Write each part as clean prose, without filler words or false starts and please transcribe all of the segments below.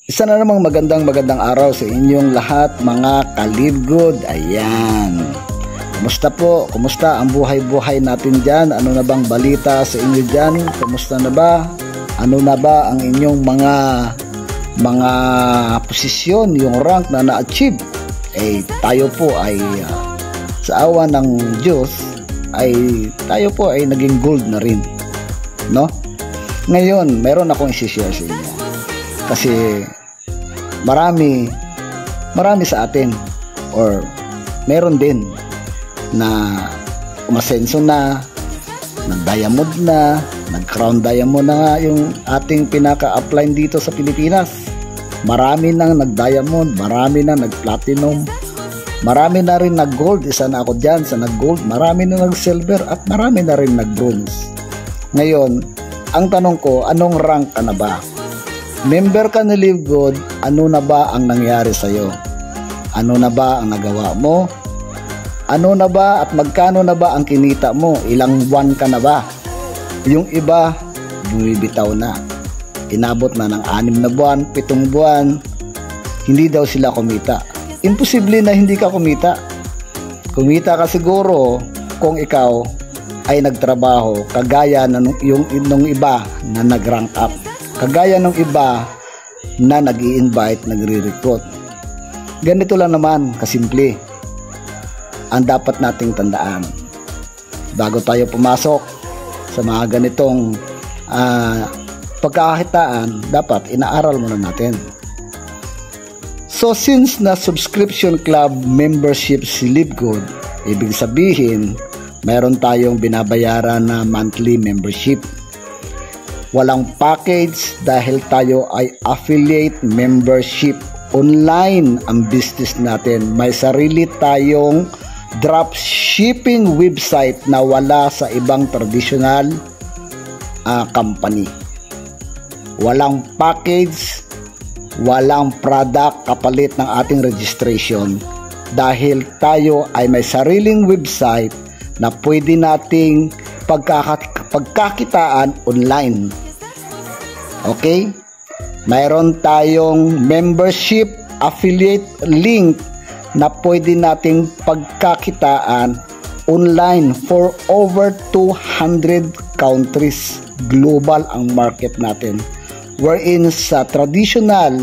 Isa na namang magandang araw sa inyong lahat mga kalibgod. Ayan. Kumusta po? Kumusta ang buhay-buhay natin dyan? Ano na bang balita sa inyo dyan? Kumusta na ba? Ano na ba ang inyong mga posisyon, yung rank na na-achieve? Tayo po ay sa awa ng Diyos ay tayo po ay naging gold na rin. No? Ngayon, meron akong isi-share sa inyo. Kasi marami sa atin or meron din na umasenso na, nag-diamond na, nag-crown diamond na nga yung ating pinaka-upline dito sa Pilipinas. Marami nang nag-diamond, marami nang nag-platinum, marami na rin nag-gold. Isa na ako dyan sa nag-gold, marami na nag-silver at marami na rin nag-bronze. Ngayon, ang tanong ko, anong rank ka na ba? Member ka ni Live Good, ano na ba ang nangyari sa'yo? Ano na ba ang nagawa mo? Ano na ba at magkano na ba ang kinita mo? Ilang buwan ka na ba? Yung iba, bumibitaw na. Inabot na ng 6 na buwan, 7 buwan, hindi daw sila kumita. Imposible na hindi ka kumita. Kumita ka siguro kung ikaw ay nagtrabaho kagaya ng yung iba na nag-rank up. Kagaya ng iba na nag-i-invite, nagre-recruit. Ganito lang naman, kasimple. Ang dapat nating tandaan. Bago tayo pumasok sa mga ganitong pagkakakitaan, dapat inaaral muna natin. So, since na subscription club membership si Live Good, ibig sabihin, meron tayong binabayaran na monthly membership. Walang package dahil tayo ay affiliate membership. Online ang business natin. May sarili tayong dropshipping website na wala sa ibang traditional company. Walang package, walang product kapalit ng ating registration dahil tayo ay may sariling website na pwede nating pagkakitaan online. Okay? Mayroon tayong membership affiliate link na pwede nating pagkakitaan online for over 200 countries. Global ang market natin. Wherein sa traditional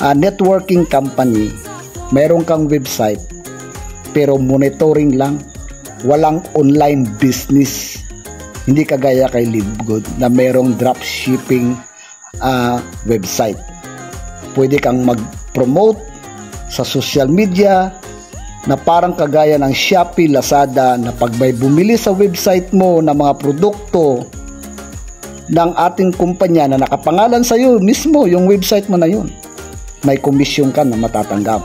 networking company, mayroon kang website pero monitoring lang. Walang online business. Hindi kagaya kay Live Good na merong dropshipping website. Pwede kang mag-promote sa social media na parang kagaya ng Shopee, Lazada na pag may bumili sa website mo ng mga produkto ng ating kumpanya na nakapangalan sa iyo mismo, yung website mo na yun, may komisyon ka na matatanggap.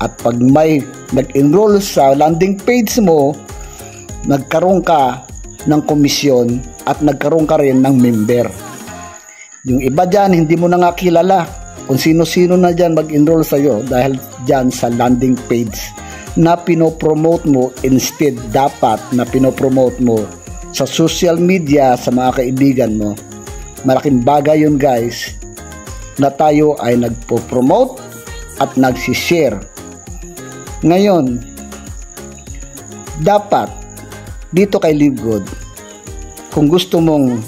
At pag may nag-enroll sa landing page mo, nagkaroon ka ng komisyon at nagkaroon ka rin ng member. Yung iba dyan, hindi mo na nga kilala kung sino-sino na dyan mag-enroll sa'yo dahil dyan sa landing page na pinopromote mo. Instead, dapat na pinopromote mo sa social media sa mga kaibigan mo. Malaking bagay yun guys na tayo ay nagpo-promote at nagsishare. Ngayon, dapat dito kay Live Good, kung gusto mong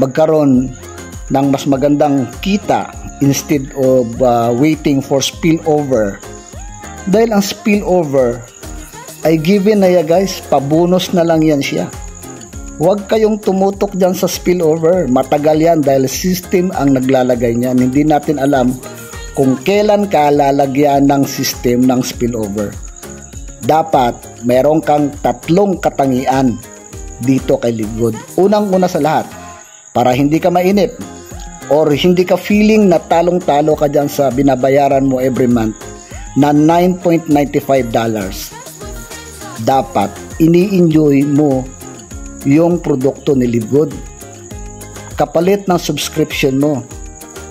magkaroon ng mas magandang kita instead of waiting for spillover, dahil ang spillover ay given na ya guys, pabonus na lang yan siya. Huwag kayong tumutok dyan sa spillover, matagal yan dahil system ang naglalagay niyan. Hindi natin alam kung kailan ka lalagyan ng system ng spillover. Dapat meron kang 3 katangian dito kay Live Good. Unang-una sa lahat, para hindi ka mainip or hindi ka feeling na talong-talo ka dyan sa binabayaran mo every month na $9.95. Dapat ini-enjoy mo yung produkto ni Live Good. Kapalit ng subscription mo.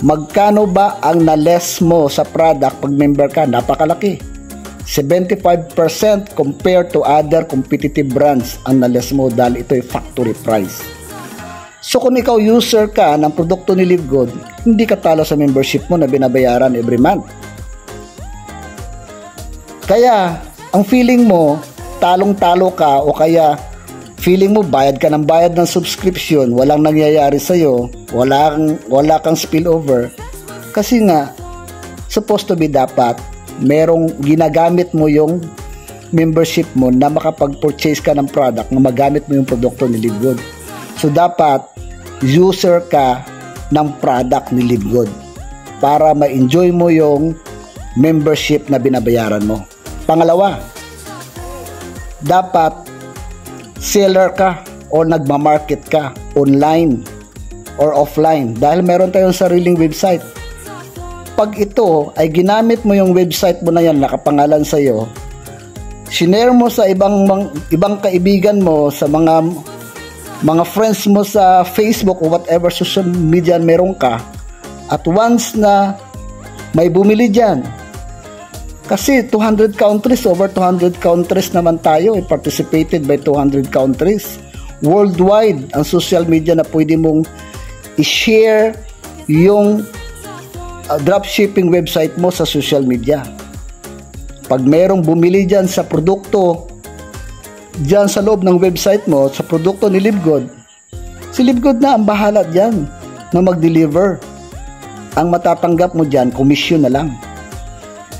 Magkano ba ang na-less mo sa product pag member ka? Napakalaki. 75% compared to other competitive brands ang na-less mo dahil ito ay factory price. So kung ikaw user ka ng produkto ni LiveGood, hindi ka talo sa membership mo na binabayaran every month. Kaya ang feeling mo, talong-talo ka o kaya feeling mo bayad ka ng bayad ng subscription, walang nangyayari sa'yo, wala kang spillover. Kasi nga, supposed to be dapat, merong ginagamit mo yung membership mo na makapag-purchase ka ng product na magamit mo yung produkto ni LiveGood. So dapat, user ka ng product ni LiveGood para ma-enjoy mo yung membership na binabayaran mo. Pangalawa, dapat seller ka o nagmamarket ka online or offline dahil meron tayong sariling website. Pag ito ay ginamit mo yung website mo na yan, nakapangalan sa'yo, sinare mo sa ibang kaibigan mo, sa mga friends mo sa Facebook o whatever social media meron ka, at once na may bumili dyan, kasi 200 countries, over 200 countries naman tayo, participated by 200 countries. Worldwide, ang social media na pwede mong i-share yung dropshipping website mo sa social media. Pag merong bumili dyan sa produkto, dyan sa loob ng website mo, sa produkto ni LiveGood, si LiveGood na ang bahala dyan na mag-deliver. Ang matatanggap mo dyan, commission na lang.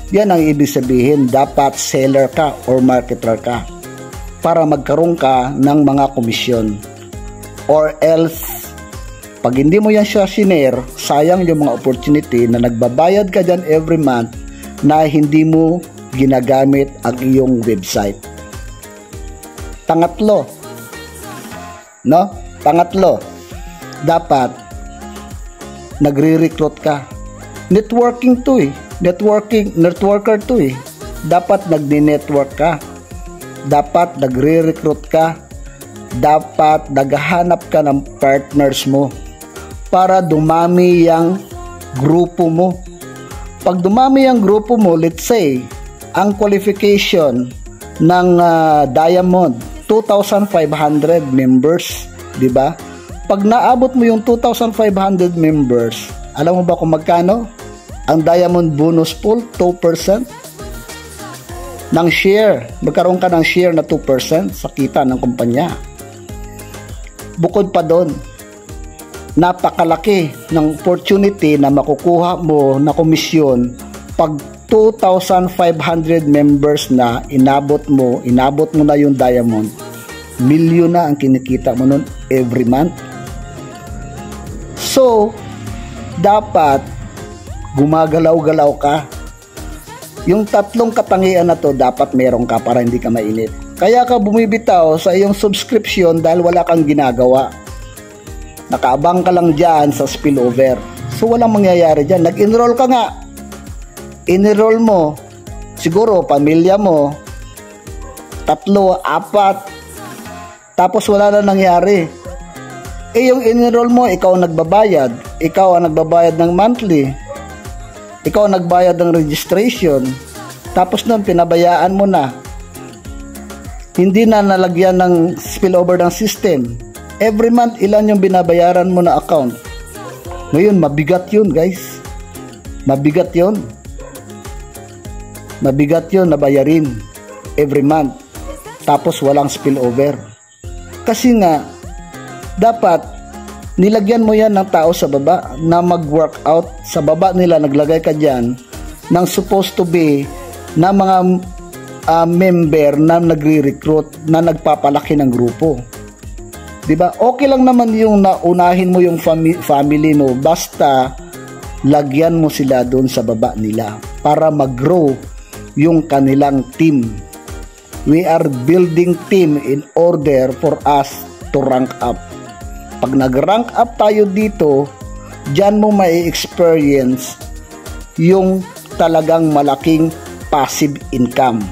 Yan ang ibig sabihin, dapat seller ka or marketer ka para magkaroon ka ng mga komisyon. Or else, pag hindi mo yan siya sinare, sayang yung mga opportunity na nagbabayad ka dyan every month na hindi mo ginagamit ang iyong website. Pangatlo, dapat nagre-recruit ka. Networking to eh. Networker to eh. Dapat nagne-network ka. Dapat nagre-recruit ka. Dapat naghahanap ka ng partners mo para dumami yung grupo mo. Pag dumami yung grupo mo, let's say, ang qualification ng Diamond, 2,500 members, di ba? Pag naabot mo yung 2,500 members, alam mo ba kung magkano? Ang Diamond bonus pool, 2% ng share. Magkaroon ka ng share na 2% sa kita ng kumpanya. Bukod pa doon, napakalaki ng opportunity na makukuha mo na komisyon pag 2,500 members na inabot mo na yung Diamond. Milyon na ang kinikita mo nun every month. So, dapat gumagalaw-galaw ka. Yung tatlong katangian na to dapat meron ka para hindi ka mainit. Kaya ka bumibitaw sa iyong subscription dahil wala kang ginagawa. Nakaabang ka lang dyan sa spillover. So walang mangyayari dyan. Nag-enroll ka nga. In-enroll mo. Siguro pamilya mo. 3, 4. Tapos wala na nangyari. Yung in-enroll mo, ikaw ang nagbabayad. Ikaw ang nagbabayad ng monthly. Ikaw ang nagbayad ng registration. Tapos nun, pinabayaan mo na. Hindi na nalagyan ng spillover ng system. Every month, ilan yung binabayaran mo na account. Ngayon, mabigat yun, guys. Mabigat yun. Mabigat yun na bayarin every month. Tapos walang spillover. Kasi nga, dapat nilagyan mo yan ng tao sa baba na mag-workout. Sa baba nila, naglagay ka dyan ng supposed to be na mga member na nagre-recruit, na nagpapalaki ng grupo. Diba? Okay lang naman yung naunahin mo yung family mo, basta lagyan mo sila doon sa baba nila para mag-grow yung kanilang team. We are building team in order for us to rank up. Pag nag-rank up tayo dito, dyan mo mai-experience yung talagang malaking passive income.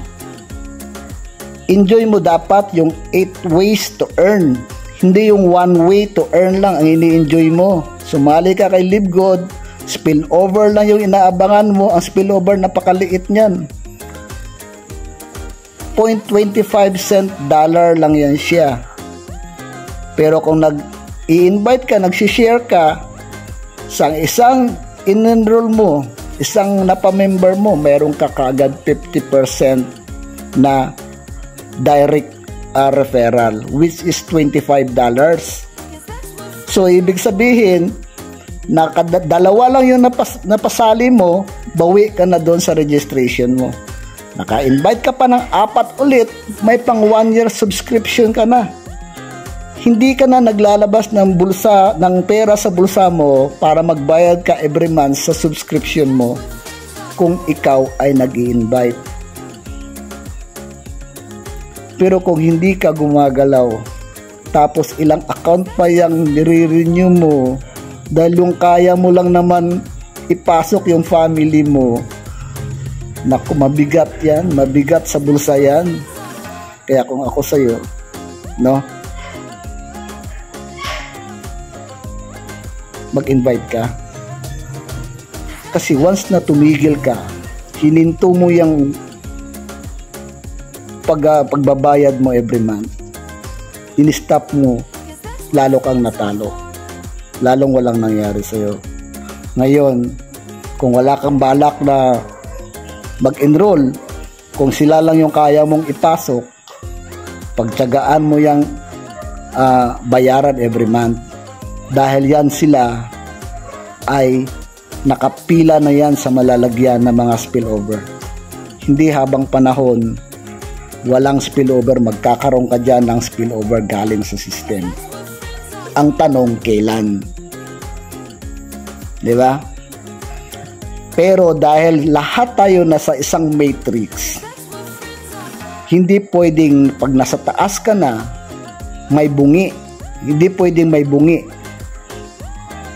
Enjoy mo dapat yung 8 ways to earn. Hindi yung 1 way to earn lang ang ini-enjoy mo. Sumali ka kay LiveGood, spillover lang yung inaabangan mo. Ang spillover, napakaliit niyan. 0.25 cent dollar lang yan siya. Pero kung i-invite ka, nagsishare ka sa isang in-enroll mo, isang napamember mo, mayroon ka kaagad 50% na direct referral, which is $25. So ibig sabihin na dalawa lang yung napasali mo, bawi ka na doon sa registration mo. Naka-invite ka pa ng 4 ulit, may pang 1 year subscription ka na. Hindi ka na naglalabas ng pera sa bulsa mo para magbayad ka every month sa subscription mo kung ikaw ay nag-i-invite. Pero kung hindi ka gumagalaw, tapos ilang account pa yung nire-renew mo, dahil yung kaya mo lang naman ipasok yung family mo, naku, mabigat yan, mabigat sa bulsa yan. Kaya kung ako sa'yo, no, mag-invite ka. Kasi once na tumigil ka, hininto mo yung pagbabayad mo every month, in-stop mo, lalo kang natalo, lalong walang nangyari sa'yo. Ngayon, kung wala kang balak na mag-enroll, kung sila lang yung kaya mong ipasok, pagtiyagaan mo yung bayaran every month, dahil yan sila ay nakapila na yan sa malalagyan ng mga spillover. Hindi habang panahon walang spillover, magkakaroon ka dyan ng spillover galing sa system. Ang tanong, kailan? Diba? Pero dahil lahat tayo nasa isang matrix, hindi pwedeng pag nasa taas ka na, may bungi. Hindi pwedeng may bungi.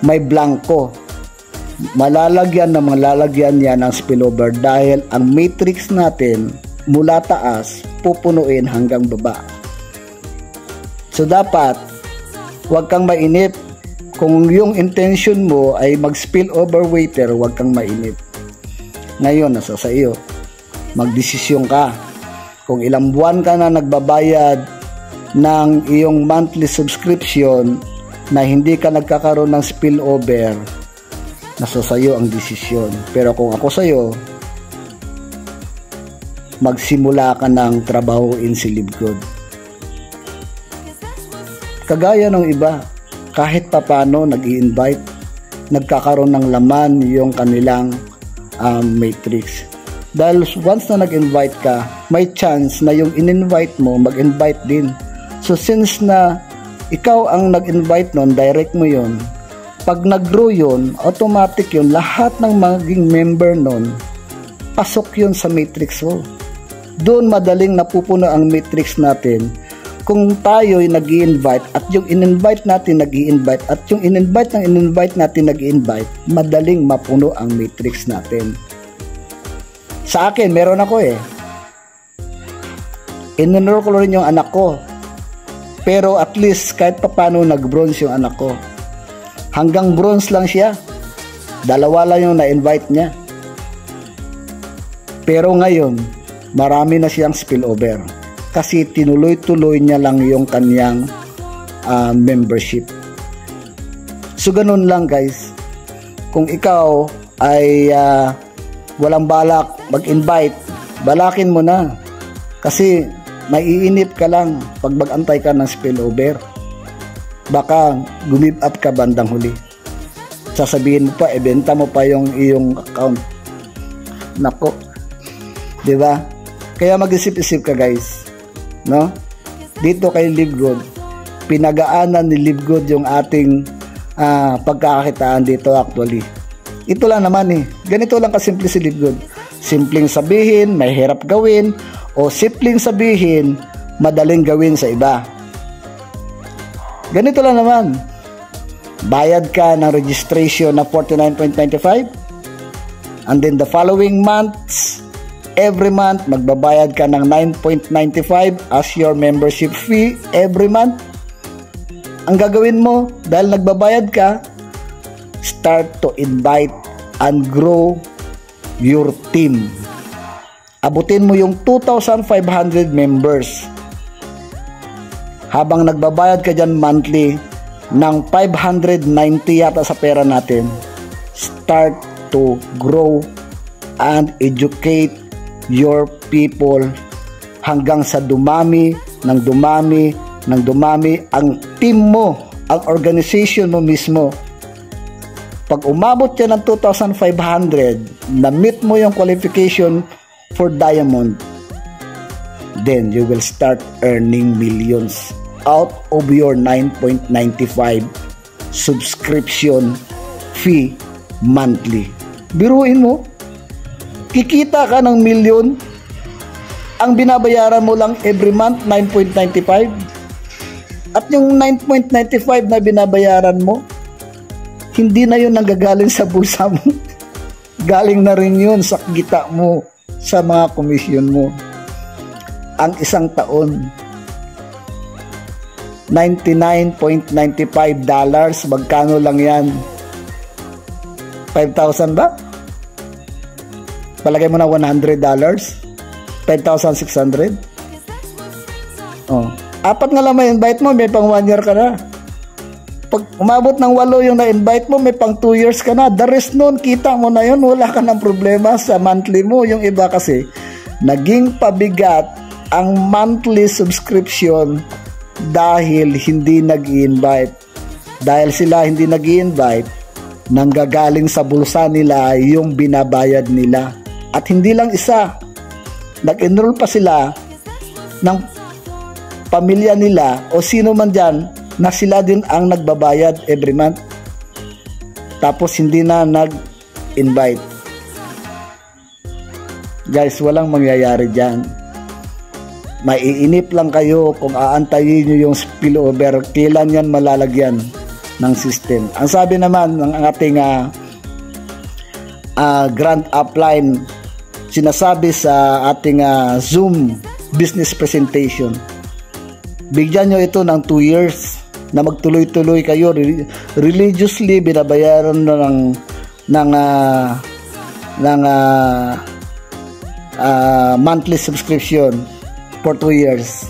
May blanco. Malalagyan yan ng spillover dahil ang matrix natin mula taas pupunuin hanggang baba. So dapat huwag kang mainip. Kung yung intention mo ay mag-spillover waiter, huwag kang mainip. Ngayon, nasa sa iyo. Magdesisyon ka. Kung ilang buwan ka na nagbabayad ng iyong monthly subscription na hindi ka nagkakaroon ng spillover, nasa sa iyo ang desisyon. Pero kung ako sa iyo, magsimula ka ng trabahuin si LiveGood. Kagaya ng iba, kahit papano nag-i-invite, nagkakaroon ng laman yung kanilang matrix. Dahil once na nag-invite ka, may chance na yung in-invite mo mag-invite din. So since na ikaw ang nag-invite nun, direct mo yun, pag nag-grow yun, automatic yun, lahat ng maging member nun, pasok yun sa matrix mo. Doon madaling napupuno ang matrix natin kung tayo ay nag-i-invite at yung in-invite natin nag-i-invite at yung in-invite ng in-invite natin nag-i-invite, madaling mapuno ang matrix natin. Sa akin, meron ako in-enroll ko rin yung anak ko, pero at least kahit papano nag-bronze yung anak ko. Hanggang bronze lang siya, 2 lang yung na-invite niya. Pero ngayon, marami na siyang spillover kasi tinuloy-tuloy niya lang yung kanyang membership. So ganun lang guys, kung ikaw ay walang balak mag-invite, balakin mo na kasi maiinip ka lang pag mag-antay ka ng spillover. Baka gumib up ka bandang huli, sasabihin mo pa, ibenta mo pa yung iyong account. Nako, diba? Kaya mag-isip-isip ka guys, no? Dito kay LiveGood, pinagaanan ni LiveGood yung ating pagkakakitaan dito actually. Ito lang naman ganito lang kasimple si LiveGood. Simpleng sabihin, may hirap gawin, o simpleng sabihin, madaling gawin sa iba. Ganito lang naman. Bayad ka ng registration na $49.95, and then the following months, every month, magbabayad ka ng $9.95 as your membership fee every month. Ang gagawin mo, dahil nagbabayad ka, start to invite and grow your team. Abutin mo yung 2,500 members. Habang nagbabayad ka dyan monthly, ng 590 yata sa pera natin, start to grow and educate your people hanggang sa dumami ng dumami ng dumami ang team mo, ang organization mo mismo. Pag umabot yan ng 2,500, na-meet mo yung qualification for diamond, then you will start earning millions out of your 9.95 subscription fee monthly. Biruin mo, kikita ka ng milyon, ang binabayaran mo lang every month 9.95, at yung 9.95 na binabayaran mo, hindi na yun nanggagaling sa bulsa mo. Galing na rin yun sa kita mo, sa mga komisyon mo. Ang isang taon, $99.95, magkano lang yan? 5,000 ba? Palagay mo na $100, 5,600. Oh, apat nga lang may invite mo, may pang 1 year ka na. Pag umabot ng 8 yung na-invite mo, may pang 2 years ka na. The rest nun, kita mo na yun, wala ka ng problema sa monthly mo. Yung iba kasi, naging pabigat ang monthly subscription dahil hindi nag-i-invite. Dahil sila hindi nag-i-invite, nanggagaling sa bulsa nila yung binabayad nila. At hindi lang isa, nag-enroll pa sila ng pamilya nila o sino man dyan na sila din ang nagbabayad every month. Tapos hindi na nag-invite. Guys, walang mangyayari dyan. Maiinip lang kayo kung aantayin nyo yung spillover. Kailan yan malalagyan ng system. Ang sabi naman ng ating grand upline, sinasabi sa ating Zoom business presentation, bigyan nyo ito ng 2 years na magtuloy-tuloy kayo. Religiously binabayaran ng monthly subscription for 2 years.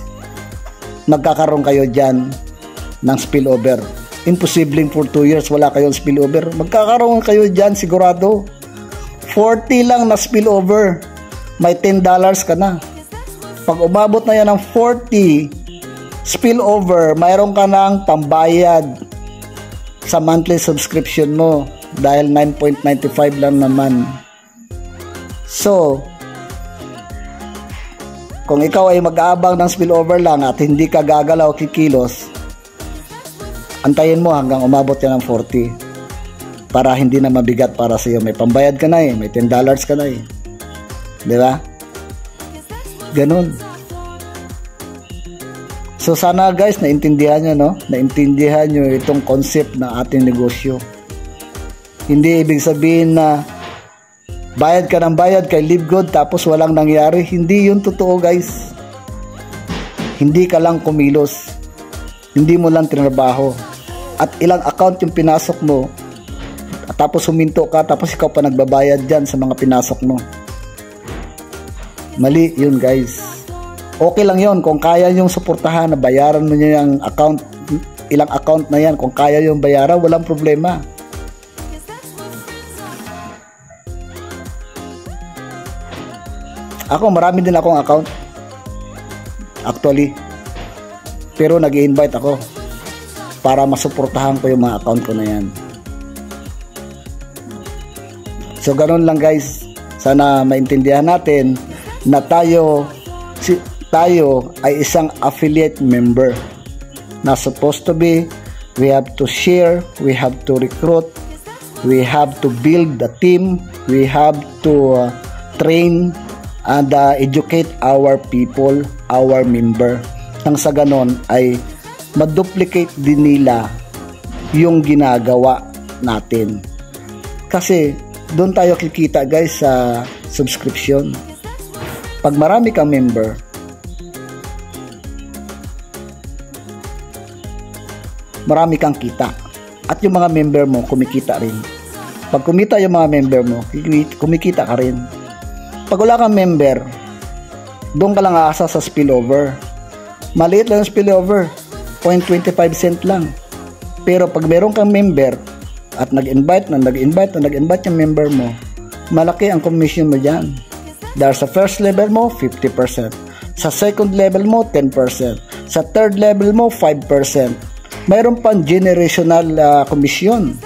Magkakaroon kayo dyan ng spillover. Imposibleng for 2 years wala kayong spillover. Magkakaroon kayo dyan sigurado. 40 lang na spillover, may $10 ka na. Pag umabot na yan ng 40 spillover, mayroon ka ng pambayad sa monthly subscription mo dahil 9.95 lang naman. So, kung ikaw ay mag-aabang ng spillover lang at hindi ka gagalaw kikilos, antayin mo hanggang umabot yan ng 40 para hindi na mabigat para sa iyo. May pambayad ka na may $10 ka na di ba? Ganun. So sana guys, naintindihan nyo, no? Naintindihan nyo itong concept ng ating negosyo. Hindi ibig sabihin na bayad ka ng bayad kay Live Good tapos walang nangyari. Hindi yun totoo guys. Hindi ka lang kumilos. Hindi mo lang tinrabaho. At ilang account yung pinasok mo. At tapos huminto ka tapos ikaw pa nagbabayad dyan sa mga pinasok mo. Mali yun guys. Okay lang yun kung kaya yung suportahan na bayaran mo nyo yung account. Ilang account na yan. Kung kaya yung bayaran, walang problema. Ako, marami din akong account. Actually. Pero nag-i-invite ako para masuportahan ko yung mga account ko na yan. So, ganun lang guys. Sana maintindihan natin na tayo ay isang affiliate member na supposed to be. We have to share, we have to recruit, we have to build the team, we have to train and educate our people, our member, nang sa ganon ay maduplicate din nila yung ginagawa natin. Kasi doon tayo kikita guys sa subscription. Pag marami kang member, marami kang kita. At yung mga member mo kumikita rin. Pag kumita yung mga member mo, kumikita ka rin. Pag wala kang member, doon ka lang aasa sa spillover. Maliit lang yung spillover, 0.25 cent lang. Pero pag meron kang member at nag-invite yung member mo, malaki ang commission mo dyan. Dahil sa first level mo, 50%. Sa second level mo, 10%. Sa third level mo, 5%. Mayroon pang generational commission.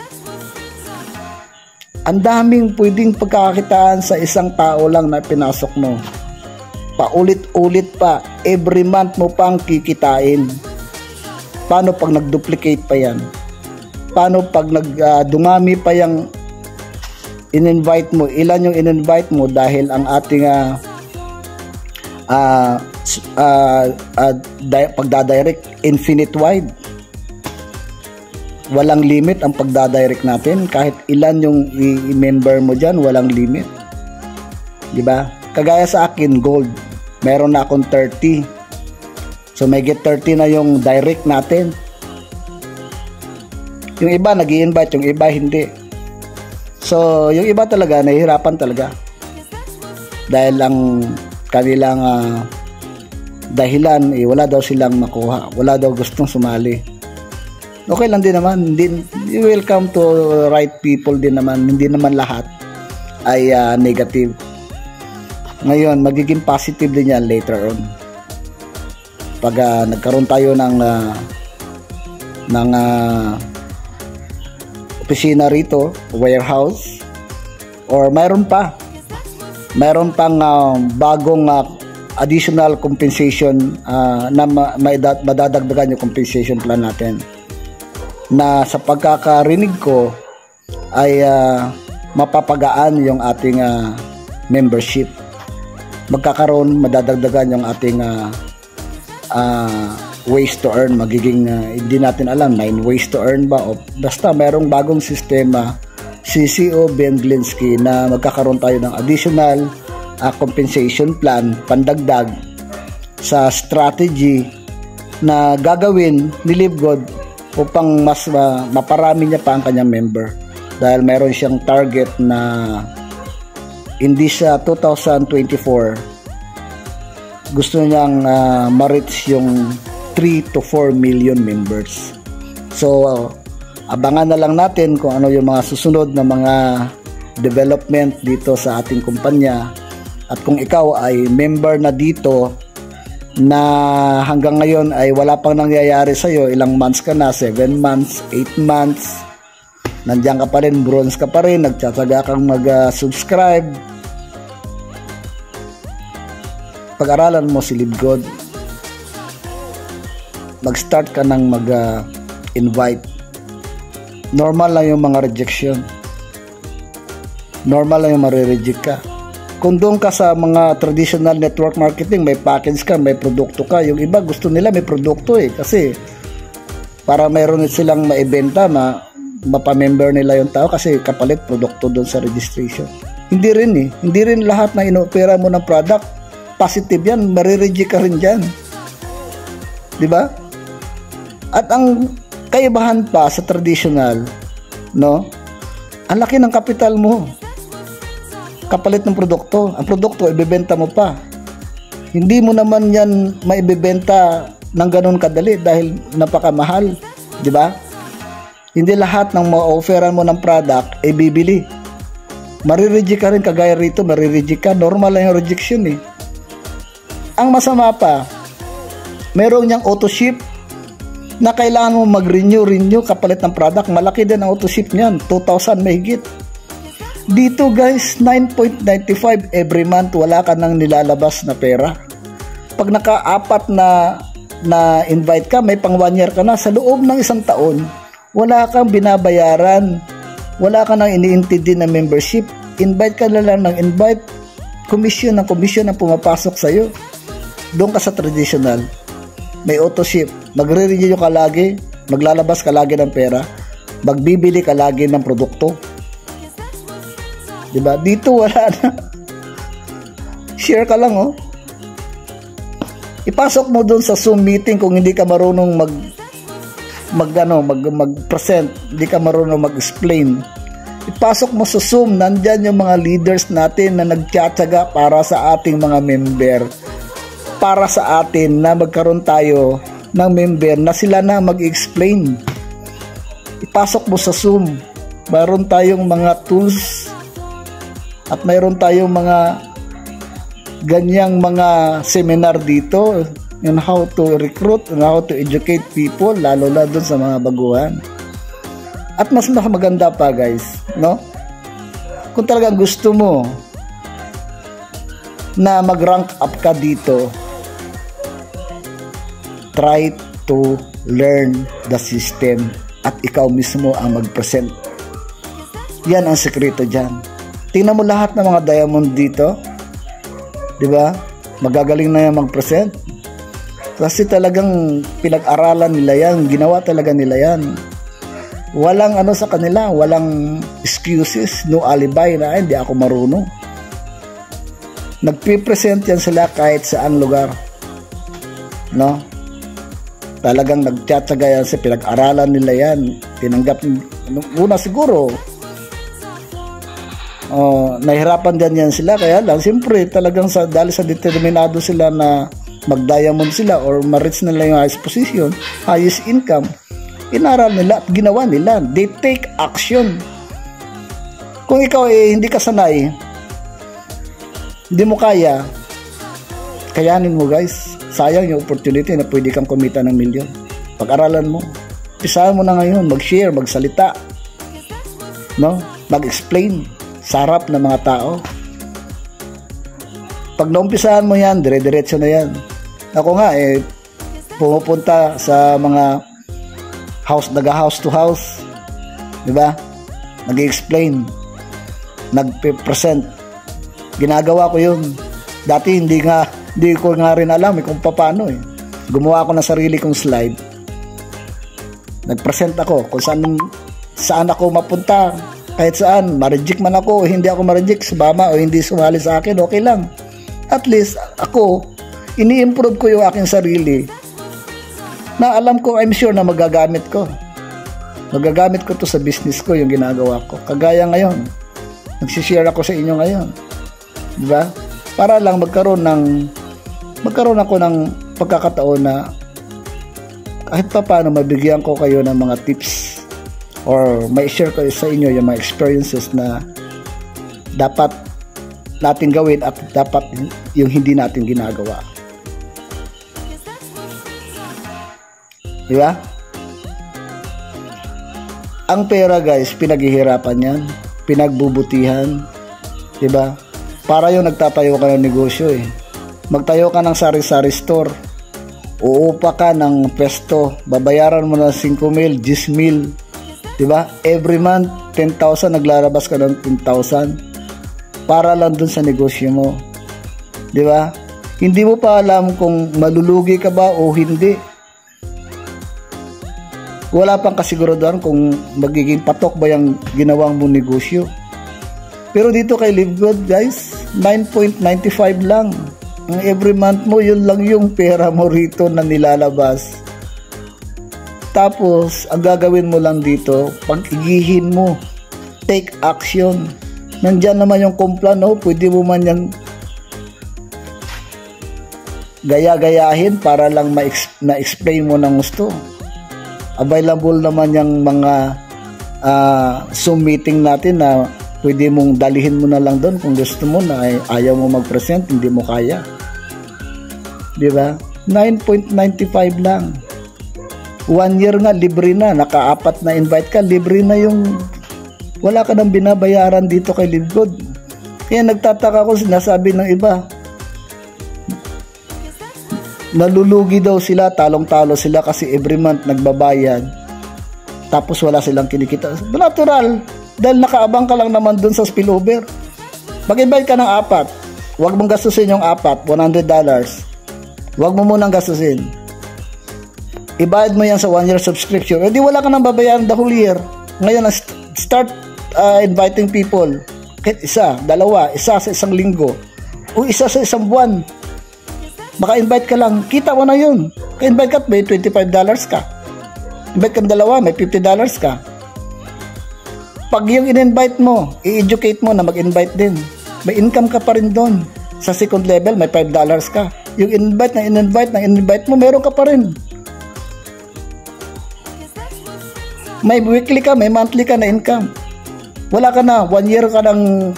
Ang daming pwedeng pagkakakitaan sa isang tao lang na pinasok mo. Paulit-ulit pa, every month mo pang kikitain. Paano pag nag-duplicate pa yan? Paano pag dumami pa yung in-invite mo? Ilan yung in-invite mo dahil ang ating pagdadirect infinite wide. Walang limit ang pagdadirect natin. Kahit ilan yung i-member mo dyan, walang limit. Diba? Kagaya sa akin, gold. Meron na akong 30. So may get 30 na yung direct natin. Yung iba nag-i-invite, yung iba hindi. So yung iba talaga nahihirapan talaga. Dahil ang kanilang dahilan wala daw silang makuha. Wala daw gustong sumali. Okay lang din naman. You welcome to right people din naman. Hindi naman lahat ay negative. Ngayon, magiging positive din yan later on. Pag nagkaroon tayo ng opisina rito, warehouse, or mayroon pang bagong additional compensation na madadagdagan yung compensation plan natin, na sa pagkakarinig ko ay mapapagaan yung ating membership. Madadagdagan yung ating ways to earn. Magiging hindi natin alam 9 ways to earn ba, o basta mayroong bagong sistema si CEO Ben Glinsky na magkakaroon tayo ng additional compensation plan, pandagdag sa strategy na gagawin ni LiveGood upang mas maparami niya pa ang kanyang member, dahil meron siyang target na hindi sa 2024 gusto niyang ma-reach yung 3 to 4 million members. So abangan na lang natin kung ano yung mga susunod na mga development dito sa ating kumpanya. At kung ikaw ay member na dito na hanggang ngayon ay wala pang nangyayari sa'yo, ilang months ka na, 7 months, 8 months, nandiyan ka pa rin, bronze ka pa rin, nagtsatsaga kang mag-subscribe, pag-aralan mo si LiveGood. Mag-start ka ng mag-invite. Normal lang yung mga rejection. Normal lang yung marireject ka. Kung doon ka sa mga traditional network marketing, may package ka, may produkto ka. Yung iba gusto nila may produkto kasi para mayroon silang maibenta, mapamember nila yung tao kasi kapalit produkto doon sa registration. Hindi rin lahat na inopera mo ng product positive yan, marireject ka rin dyan. Diba? At ang kaibahan pa sa traditional, no? Ang laki ng kapital mo. Kapalit ng produkto. Ang produkto, ibebenta mo pa. Hindi mo naman yan maibebenta ng ganun kadali dahil napakamahal. Diba? Hindi lahat ng ma-offeran mo ng product ay bibili. Marireject ka rin, kagaya rito, marireject ka. Normal lang yung rejection eh. Ang masama pa, meron niyang auto-ship na kailangan mo mag-renew kapalit ng product. Malaki din ang auto-ship niyan, 2,000 mahigit. Dito guys, 9.95 every month, wala ka nang nilalabas na pera. Pag naka-apat na invite ka, may pang 1 year ka na, sa loob ng 1 taon, wala kang binabayaran, wala ka nang iniintindi na membership. Invite ka na lang ng invite, commission ang pumapasok sa'yo. Doon ka sa traditional, may auto-ship, magre-renew ka lagi, maglalabas ka lagi ng pera, magbibili ka lagi ng produkto. Diba? Dito wala na. Share ka lang, oh. Ipasok mo doon sa Zoom meeting kung hindi ka marunong mag-present, hindi ka marunong mag-explain. Ipasok mo sa Zoom, nandyan yung mga leaders natin na nagtsatsaga para sa ating mga member. Para sa atin na magkaroon tayo ng member na sila na mag-explain. ipasok mo sa Zoom. Mayroon tayong mga tools at mayroon tayong mga ganyang mga seminar dito on how to recruit and how to educate people, lalo na doon sa mga baguhan. At mas maganda pa guys, no? Kung talaga gusto mo na mag-rank up ka dito, try to learn the system at ikaw mismo ang mag-present. Yan ang sekreto dyan. Tingnan mo lahat ng mga diamond dito, di ba? Magagaling na yan mag-present. Kasi talagang pinag-aralan nila yan, ginawa talaga nila yan. Walang ano sa kanila, walang excuses, no alibi na hindi ako marunong. Nagpipresent yan sila kahit saang lugar. No? Talagang nagtsatsaga yan sa pinag-aralan nila yan. Tinanggap, una siguro, nahirapan din yan sila, kaya lang siyempre talagang dahil sa determinado sila na mag-diamond sila or ma-reach nila yung highest position, highest income, inaral nila at ginawa nila. They take action. Kung ikaw hindi ka sanay, hindi mo kaya, kayanin mo guys. Sayang yung opportunity na pwede kang kumita ng milyon. Pag-aralan mo, pisahan mo na ngayon, mag-share, magsalita, no? Mag-explain sa harap ng mga tao. Pag naumpisahan mo yan, dire-diretso na yan. Ako nga pumupunta sa mga house to house, di ba? Nag-explain, nag-present. Ginagawa ko yun. Dati hindi ko nga rin alam kung paano eh. Gumawa ako ng sarili kong slide. Nag-present ako kung saan ako mapunta. Kahit saan, ma-reject man ako o hindi ako ma-reject, sumama o hindi sumali sa akin, okay lang. At least, ako, ini-improve ko yung aking sarili na alam ko, I'm sure na magagamit ko. Magagamit ko to sa business ko, yung ginagawa ko. Kagaya ngayon, nagsishare ako sa inyo ngayon. Diba? Para lang magkaroon ako ng pagkakataon na kahit pa paano mabigyan ko kayo ng mga tips or may share ko sa inyo yung mga experiences na dapat natin gawin at dapat yung hindi natin ginagawa. Diba? Ang pera guys, pinaghihirapan yan, pinagbubutihan, diba? Para yung nagtatayo ka ng negosyo eh. Magtayo ka ng sari-sari store, uupa ka ng pesto, babayaran mo na 5,000, 10,000, diba? Every month 10,000, naglalabas ka ng 10,000 para lang dun sa negosyo mo, diba? Hindi mo pa alam kung malulugi ka ba o hindi. Wala pang kasiguraduhan kung magiging patok ba yung ginawang mong negosyo. Pero dito kay Live Good guys, 9.95 lang ang every month mo, yun lang yung pera mo rito na nilalabas. Tapos ang gagawin mo lang dito, pag-igihin mo, take action. Nandyan naman yung kumpla, no? Pwede mo man yan gaya-gayahin para lang ma-explain mo ng gusto. Available naman yung mga Zoom meeting natin na pwede mong dalihin mo na lang doon kung gusto mo na ayaw mo mag-present, hindi mo kaya. Diba? 9.95 lang. 1 year nga, libre na. Naka-4 na invite ka, libre na yung wala ka nang binabayaran dito kay Live Good. Kaya nagtataka ko, sinasabi ng iba, nalulugi daw sila, talong-talo sila kasi every month nagbabayad. Tapos wala silang kinikita. Natural. Dahil nakaabang ka lang naman dun sa spillover. Mag-invite ka ng 4. Huwag mong gastusin yung 4, $100. Huwag mo munang gastusin. Ibayad mo yan sa 1 year subscription. E di wala ka nang babayaran the whole year. Ngayon, start inviting people. Kahit isa, dalawa, isa sa isang linggo, o isa sa isang buwan. Maka-invite ka lang, kita mo na yun. Ka-invite ka, may $25 ka. Invite kang dalawa, may $50 ka. Pag yung in-invite mo, i-educate mo na mag-invite din. May income ka pa rin doon. Sa second level, may $5 ka. Yung in-invite mo, meron ka pa rin. May weekly ka, may monthly ka na income. Wala ka na, 1 year ka ng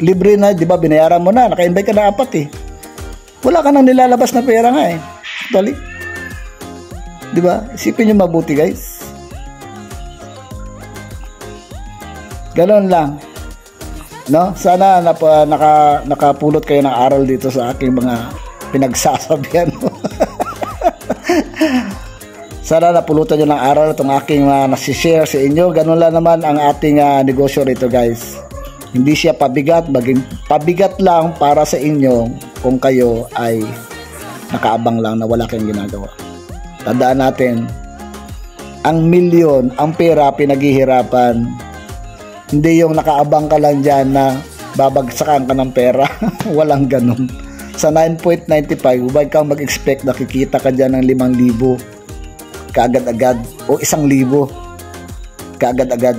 libre na, di ba, binayaran mo na, naka-invite ka na 4 eh. Wala ka nang nilalabas na pera nga eh. Actually. Di ba? Isipin nyo mabuti guys. Ganon lang. No? Sana nakapulot kayo ng aral dito sa aking mga pinagsasabihan. Sana napulutan nyo ng aral itong aking nasishare sa inyo. Ganon lang naman ang ating negosyo rito guys. Hindi siya pabigat, pabigat lang para sa inyo kung kayo ay nakaabang lang na wala kayong ginagawa. Tandaan natin, ang milyon, ang pera pinaghihirapan. Hindi yung nakaabang ka lang dyan na babagsakan ka ng pera. Walang ganun. Sa 9.95, huwag kang mag-expect na kikita ka dyan ng 5,000 kaagad-agad o 1,000 kaagad-agad.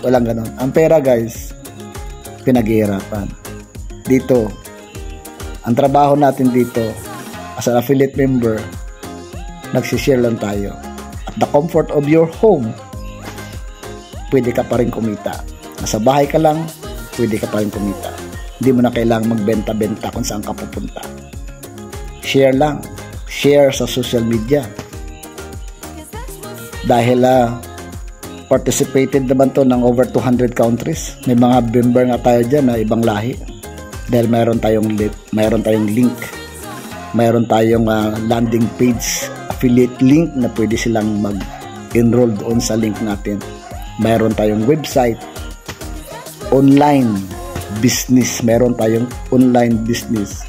Walang ganun. Ang pera guys, pinaghihirapan. Dito, ang trabaho natin dito, as an affiliate member, nagsishare lang tayo. At the comfort of your home, pwede ka pa rin kumita. Nasa bahay ka lang, pwede ka pa rin kumita. Hindi mo na kailangang magbenta-benta kung saan ka pupunta. Share lang. Share sa social media. Dahil participated naman to ng over 200 countries. May mga member nga tayo dyan na ibang lahi. Dahil mayroon tayong link, mayroon tayong landing page, affiliate link na pwede silang mag-enroll doon sa link natin. Mayroon tayong website, online business, mayroon tayong online business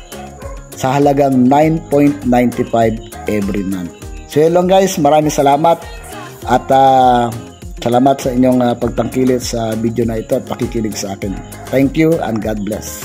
sa halagang 9.95 every month. So yun lang guys, maraming salamat at salamat sa inyong pagtangkilit sa video na ito at pakikinig sa akin. Thank you and God bless.